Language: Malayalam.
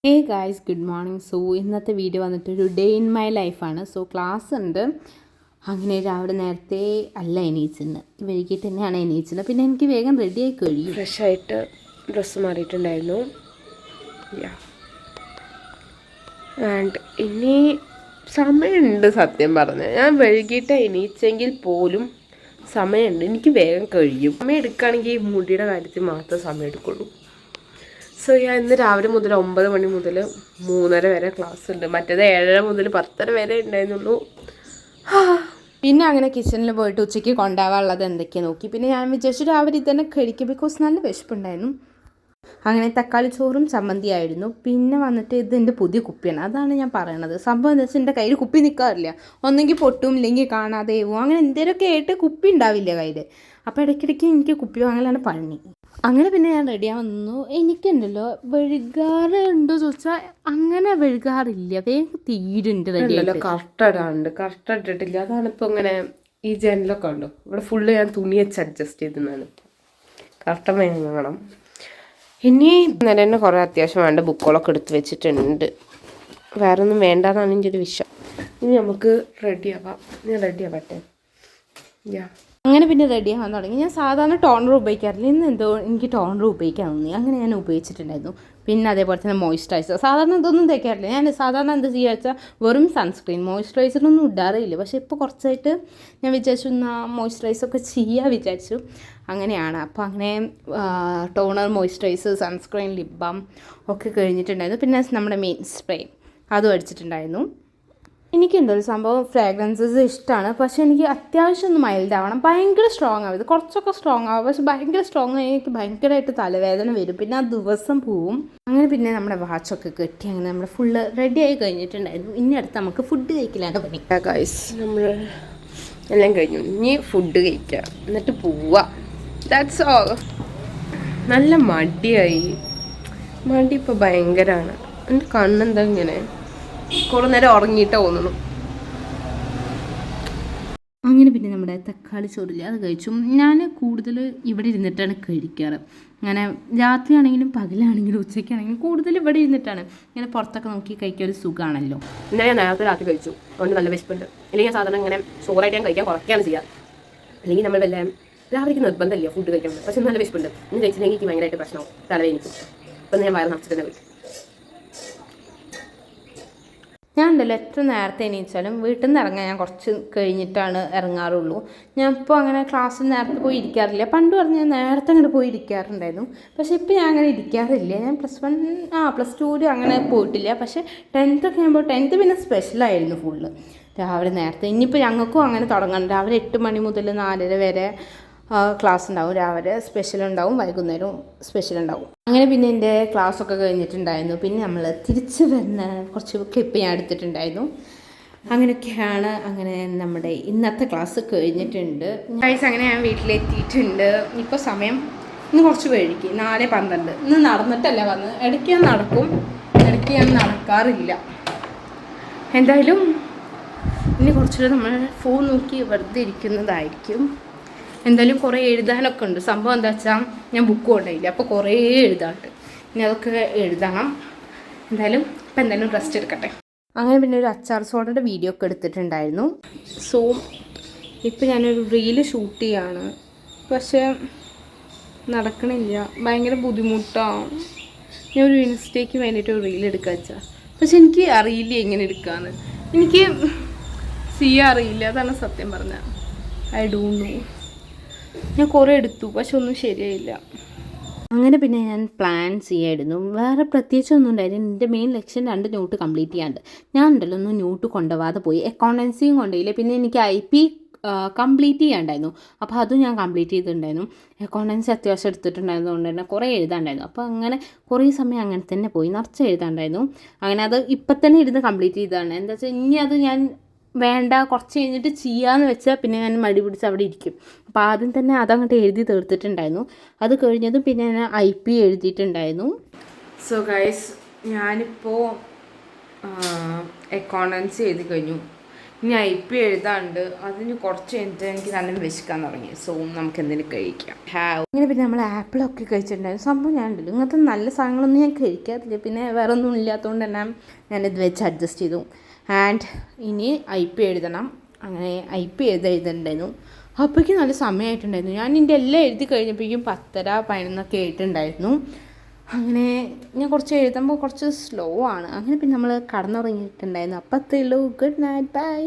Hey guys, good morning. So ഇന്നത്തെ വീഡിയോ വന്നിട്ട് ഒരു ഡേ ഇൻ മൈ ലൈഫാണ്. സോ ക്ലാസ് ഉണ്ട്. അങ്ങനെ രാവിലെ നേരത്തെ അല്ല എണീച്ചെന്ന്, വൈകിട്ട് തന്നെയാണ് എണീച്ചത്. പിന്നെ എനിക്ക് വേഗം റെഡിയായി കഴിയും. ഫ്രഷായിട്ട് ഡ്രസ്സ് മാറിയിട്ടുണ്ടായിരുന്നു. ആൻഡ് ഇനി സമയമുണ്ട്. സത്യം പറഞ്ഞാൽ ഞാൻ വൈകിട്ട് എണീച്ചെങ്കിൽ പോലും സമയമുണ്ട്. എനിക്ക് വേഗം കഴിയും. സമയം എടുക്കുകയാണെങ്കിൽ മുടിയുടെ കാര്യത്തിൽ മാത്രമേ സമയം എടുക്കുള്ളൂ. സോ ഞാൻ ഇന്ന് രാവിലെ മുതൽ 9 മണി മുതൽ 3:30 വരെ ക്ലാസ് ഉണ്ട്. മറ്റേത് 7:30 മുതൽ 10:30 വരെ ഉണ്ടായിരുന്നുള്ളൂ. പിന്നെ അങ്ങനെ കിച്ചണിൽ പോയിട്ട് ഉച്ചയ്ക്ക് കൊണ്ടുപോകാനുള്ളത് എന്തൊക്കെയാണ് നോക്കി. പിന്നെ ഞാൻ വിചാരിച്ചു രാവിലെ ഇതന്നെ കഴിക്കും, ബിക്കോസ് നല്ല വിശപ്പുണ്ടായിരുന്നു. അങ്ങനെ തക്കാളി ചോറും ചമ്മന്തിയായിരുന്നു. പിന്നെ വന്നിട്ട് ഇത് എൻ്റെ പുതിയ കുപ്പിയാണ്, അതാണ് ഞാൻ പറയണത്. സംഭവം എന്താ വെച്ചാൽ എൻ്റെ കയ്യിൽ കുപ്പി നിൽക്കാറില്ല. ഒന്നെങ്കിൽ പൊട്ടും, ഇല്ലെങ്കിൽ കാണാതെ പോവും. അങ്ങനെ എന്തെങ്കിലുമൊക്കെ ആയിട്ട് കുപ്പി ഉണ്ടാവില്ല കയ്യിൽ. അപ്പോൾ ഇടയ്ക്കിടയ്ക്ക് എനിക്ക് കുപ്പി വാങ്ങലാണ് പണി. അങ്ങനെ പിന്നെ ഞാൻ റെഡിയാവുന്നു. എനിക്കുണ്ടല്ലോ വഴുകാറുണ്ടോ ചോദിച്ചാൽ അങ്ങനെ വഴുകാറില്ല, വേഗം തീരുണ്ട്. കർട്ടടാണ്ട് കർട്ടിട്ടില്ല. അതാണ് ഇപ്പോൾ ഇങ്ങനെ ഈ ജനലൊക്കെ ഉണ്ടോ ഇവിടെ ഫുള്ള് ഞാൻ തുണി വെച്ച് അഡ്ജസ്റ്റ് ചെയ്തെന്നാണ്. കർട്ടൻ വേണം. ഇനി ഇന്നലെ തന്നെ കുറേ അത്യാവശ്യം വേണ്ട ബുക്കുകളൊക്കെ എടുത്ത് വെച്ചിട്ടുണ്ട്. വേറെ ഒന്നും വേണ്ടെന്നാണ് എൻ്റെ ഒരു വിഷയം. ഇനി നമുക്ക് റെഡിയാവാം. ഞാൻ റെഡിയാവട്ടെ. അങ്ങനെ പിന്നെ റെഡി ആവാൻ തുടങ്ങി. ഞാൻ സാധാരണ ടോണർ ഉപയോഗിക്കാറില്ല, ഇന്ന് എന്തോ എനിക്ക് ടോണർ ഉപയോഗിക്കാൻ തോന്നി. അങ്ങനെ ഞാൻ ഉപയോഗിച്ചിട്ടുണ്ടായിരുന്നു. പിന്നെ അതേപോലെ തന്നെ മോയ്സ്ചറൈസർ. സാധാരണ ഇതൊന്നും തേക്കാറില്ല. ഞാൻ സാധാരണ എന്താ ചെയ്യുക വെച്ചാൽ വെറും സൺസ്ക്രീൻ, മോയ്സ്ചറൈസറൊന്നും ഇടാറില്ല. പക്ഷേ ഇപ്പോൾ കുറച്ചായിട്ട് ഞാൻ വിചാരിച്ചു മോയ്സ്ചറൈസറൊക്കെ ചെയ്യാൻ വിചാരിച്ചു. അങ്ങനെയാണ്. അപ്പോൾ അങ്ങനെ toner, moisturiser, sunscreen, lip balm ഒക്കെ കഴിഞ്ഞിട്ടുണ്ടായിരുന്നു. പിന്നെ നമ്മുടെ മെയിൻ സ്പ്രേ അതും അടിച്ചിട്ടുണ്ടായിരുന്നു. എനിക്കുണ്ടൊരു സംഭവം ഫ്രാഗ്രൻസസ് ഇഷ്ടമാണ്, പക്ഷേ എനിക്ക് അത്യാവശ്യം ഒന്ന് മൈൽഡ് ആവണം. ഭയങ്കര സ്ട്രോങ് ആവരുത്, കുറച്ചൊക്കെ സ്ട്രോങ് ആവും. പക്ഷെ ഭയങ്കര സ്ട്രോങ് ആയി എനിക്ക് ഭയങ്കരമായിട്ട് തലവേദന വരും, പിന്നെ ആ ദിവസം പോവും. അങ്ങനെ പിന്നെ നമ്മുടെ വാച്ചൊക്കെ കെട്ടി അങ്ങനെ നമ്മൾ ഫുള്ള് റെഡി ആയി കഴിഞ്ഞിട്ടുണ്ടായിരുന്നു. ഇനി അടുത്ത് നമുക്ക് ഫുഡ് കഴിക്കലാണ് പണി. ഗൈസ്, നമ്മൾ എല്ലാം കഴിഞ്ഞു. ഇനി ഫുഡ് കഴിക്കുക, എന്നിട്ട് പോവുക. That's all. നല്ല മടിയായി. മടി ഇപ്പോൾ ഭയങ്കരമാണ്. എൻ്റെ കണ്ണെന്താ ഇങ്ങനെ കുറേ നേരം ഉറങ്ങിയിട്ടേ തോന്നുന്നു. അങ്ങനെ പിന്നെ നമ്മുടെ തക്കാളി ചോറില്ല അത് കഴിച്ചു. ഞാൻ കൂടുതൽ ഇവിടെ ഇരുന്നിട്ടാണ് കഴിക്കാറ്. അങ്ങനെ രാത്രിയാണെങ്കിലും പകലാണെങ്കിലും ഉച്ചയ്ക്കാണെങ്കിലും കൂടുതൽ ഇവിടെ ഇരുന്നിട്ടാണ്. ഇങ്ങനെ പുറത്തൊക്കെ നോക്കി കഴിക്കാൻ ഒരു സുഖമാണല്ലോ. ഇന്നലെ ഞാൻ നേരത്തെ രാത്രി കഴിച്ചു, അതുകൊണ്ട് നല്ല വിശപ്പുണ്ട്. അല്ലെങ്കിൽ ഞാൻ സാധാരണ ഇങ്ങനെ ചോറായിട്ട് ഞാൻ കഴിക്കാൻ കുറയ്ക്കുകയാണ് ചെയ്യുക. അല്ലെങ്കിൽ നമ്മൾ വല്ല രാവിലേക്ക് നിർബന്ധമില്ല ഫുഡ് കഴിക്കണം. പക്ഷെ നല്ല വിശപ്പുണ്ട്. ഇന്ന് കഴിച്ചില്ലെങ്കിൽ എനിക്ക് ഭയങ്കരമായിട്ട് പ്രശ്നമാവും, തലവേദനിക്കും. അപ്പം ഞാൻ വയറ് നിറച്ചിട്ട് തന്നെ കഴിക്കും. ഞാൻ ഉണ്ടല്ലോ എത്ര നേരത്തെ എണീച്ചാലും വീട്ടിൽ നിന്ന് ഇറങ്ങാൻ ഞാൻ കുറച്ച് കഴിഞ്ഞിട്ടാണ് ഇറങ്ങാറുള്ളൂ. ഞാൻ ഇപ്പോൾ അങ്ങനെ ക്ലാസ്സിൽ നേരത്തെ പോയി ഇരിക്കാറില്ല. പണ്ട് പറഞ്ഞ് ഞാൻ നേരത്തെ അങ്ങോട്ട് പോയി ഇരിക്കാറുണ്ടായിരുന്നു. പക്ഷേ ഇപ്പോൾ ഞാൻ അങ്ങനെ ഇരിക്കാറില്ല. ഞാൻ +2 അങ്ങനെ പോയിട്ടില്ല. പക്ഷേ 10th ഒക്കെ ആകുമ്പോൾ 10th പിന്നെ സ്പെഷ്യലായിരുന്നു ഫുള്ള് രാവിലെ നേരത്തെ. ഇനിയിപ്പോൾ ഞങ്ങൾക്കും അങ്ങനെ തുടങ്ങണം. രാവിലെ 8 മണി മുതൽ 4:30 വരെ ക്ലാസ് ഉണ്ടാവും. രാവിലെ സ്പെഷ്യൽ ഉണ്ടാവും, വൈകുന്നേരവും സ്പെഷ്യൽ ഉണ്ടാവും. അങ്ങനെ പിന്നെ എൻ്റെ ക്ലാസ്സൊക്കെ കഴിഞ്ഞിട്ടുണ്ടായിരുന്നു. പിന്നെ നമ്മൾ തിരിച്ച് വരുന്ന കുറച്ച് ക്ലിപ്പ് ഞാൻ എടുത്തിട്ടുണ്ടായിരുന്നു. അങ്ങനെയൊക്കെയാണ്. അങ്ങനെ നമ്മുടെ ഇന്നത്തെ ക്ലാസ് കഴിഞ്ഞിട്ടുണ്ട്. അങ്ങനെ ഞാൻ വീട്ടിലെത്തിയിട്ടുണ്ട്. ഇപ്പോൾ സമയം ഇന്ന് കുറച്ച് വൈകി, 4:12. ഇന്ന് നടന്നിട്ടല്ല വന്നത്. ഇടയ്ക്ക് ഞാൻ നടക്കും, ഇടയ്ക്ക് ഞാൻ നടക്കാറില്ല. എന്തായാലും ഇനി കുറച്ചുകൂടെ നമ്മൾ ഫോൺ നോക്കി വെറുതെ ഇരിക്കുന്നതായിരിക്കും. എന്തായാലും കുറേ എഴുതാനൊക്കെ ഉണ്ട്. സംഭവം എന്താ വെച്ചാൽ ഞാൻ ബുക്ക് കൊണ്ടുപോയില്ല, അപ്പോൾ കുറേ എഴുതാനുണ്ട്. ഇനി അതൊക്കെ എഴുതണം. എന്തായാലും റെസ്റ്റ് എടുക്കട്ടെ. അങ്ങനെ പിന്നെ ഒരു അച്ചാർ സോഡയുടെ വീഡിയോ ഒക്കെ എടുത്തിട്ടുണ്ടായിരുന്നു. സോ ഇപ്പോൾ ഞാനൊരു റീല് ഷൂട്ട് ചെയ്യാണ്, പക്ഷേ നടക്കണില്ല, ഭയങ്കര ബുദ്ധിമുട്ടാണ്. ഞാൻ ഒരു ഇൻസ്റ്റയ്ക്ക് വേണ്ടിയിട്ട് ഒരു റീൽ എടുക്കുക വെച്ചാൽ, പക്ഷെ എനിക്ക് അറിയില്ല എങ്ങനെ എടുക്കാമെന്ന്. എനിക്ക് അറിയില്ല, അതാണ് സത്യം പറഞ്ഞാൽ. I don't know. ഞാൻ കുറേ എടുത്തു, പക്ഷെ ഒന്നും ശരിയായില്ല. അങ്ങനെ പിന്നെ ഞാൻ പ്ലാൻ ചെയ്യായിരുന്നു. വേറെ പ്രത്യേകിച്ചൊന്നും ഉണ്ടായിരുന്നു. എൻ്റെ മെയിൻ ലക്ഷ്യം 2 നോട്ട് കംപ്ലീറ്റ് ചെയ്യാണ്ട്. ഞാൻ ഉണ്ടല്ലോ ഒന്നും നോട്ട് കൊണ്ടുപോകാതെ പോയി. അക്കൗണ്ടൻസിയും കൊണ്ടുപോയില്ല. പിന്നെ എനിക്ക് IP കംപ്ലീറ്റ് ചെയ്യാണ്ടായിരുന്നു. അപ്പോൾ അതും ഞാൻ കംപ്ലീറ്റ് ചെയ്തിട്ടുണ്ടായിരുന്നു. അക്കൗണ്ടൻസി അത്യാവശ്യം എടുത്തിട്ടുണ്ടായിരുന്നതുകൊണ്ട് തന്നെ കുറേ എഴുതാണ്ടായിരുന്നു. അപ്പോൾ അങ്ങനെ കുറേ സമയം അങ്ങനെ തന്നെ പോയി, നിറച്ച് എഴുതാണ്ടായിരുന്നു. അങ്ങനെ അത് ഇപ്പം തന്നെ ഇരുന്ന് കംപ്ലീറ്റ് ചെയ്തതാണ്. എന്താ വെച്ചാൽ ഇനി അത് ഞാൻ വേണ്ട കുറച്ച് കഴിഞ്ഞിട്ട് ചെയ്യാമെന്ന് വെച്ചാൽ പിന്നെ ഞാൻ മടി പിടിച്ച് അവിടെ ഇരിക്കും. അപ്പോൾ ആദ്യം തന്നെ അതങ്ങോട്ട് എഴുതി തീർത്തിട്ടുണ്ടായിരുന്നു. അത് കഴിഞ്ഞതും പിന്നെ ഞാൻ IP എഴുതിയിട്ടുണ്ടായിരുന്നു. സോ ഗൈസ്, ഞാനിപ്പോൾ അക്കൗണ്ടൻസി എഴുതി കഴിഞ്ഞു. ഇനി IP എഴുതാണ്ട് അതിന് കുറച്ച് കഴിഞ്ഞിട്ട് എനിക്ക് നല്ല വിശക്കാൻ തുടങ്ങി. സോ നമുക്ക് എന്തെങ്കിലും കഴിക്കാം. ഇങ്ങനെ പിന്നെ നമ്മൾ ആപ്പിളൊക്കെ കഴിച്ചിട്ടുണ്ടായിരുന്നു. സംഭവം ഞാൻ ഉണ്ടല്ലോ ഇങ്ങനത്തെ നല്ല സാധനങ്ങളൊന്നും ഞാൻ കഴിക്കാറില്ല. പിന്നെ വേറെ ഒന്നും ഇല്ലാത്തതുകൊണ്ട് തന്നെ ഞാനിത് വെച്ച് അഡ്ജസ്റ്റ് ചെയ്തു. ആൻഡ് ഇനി IP എഴുതണം. അങ്ങനെ IP എഴുതിയിട്ടുണ്ടായിരുന്നു. അപ്പോഴേക്കും നല്ല സമയമായിട്ടുണ്ടായിരുന്നു. ഞാൻ ഇതിൻ്റെ എല്ലാം എഴുതി കഴിഞ്ഞപ്പോഴേക്കും 10:30 11 ആയിട്ടുണ്ടായിരുന്നു. അങ്ങനെ ഞാൻ കുറച്ച് എഴുതുമ്പോൾ കുറച്ച് സ്ലോ ആണ്. അങ്ങനെ പിന്നെ നമ്മൾ കടന്നുറങ്ങിയിട്ടുണ്ടായിരുന്നു. അപ്പോൾ അത്രയേ ഉള്ളൂ. Good night, by.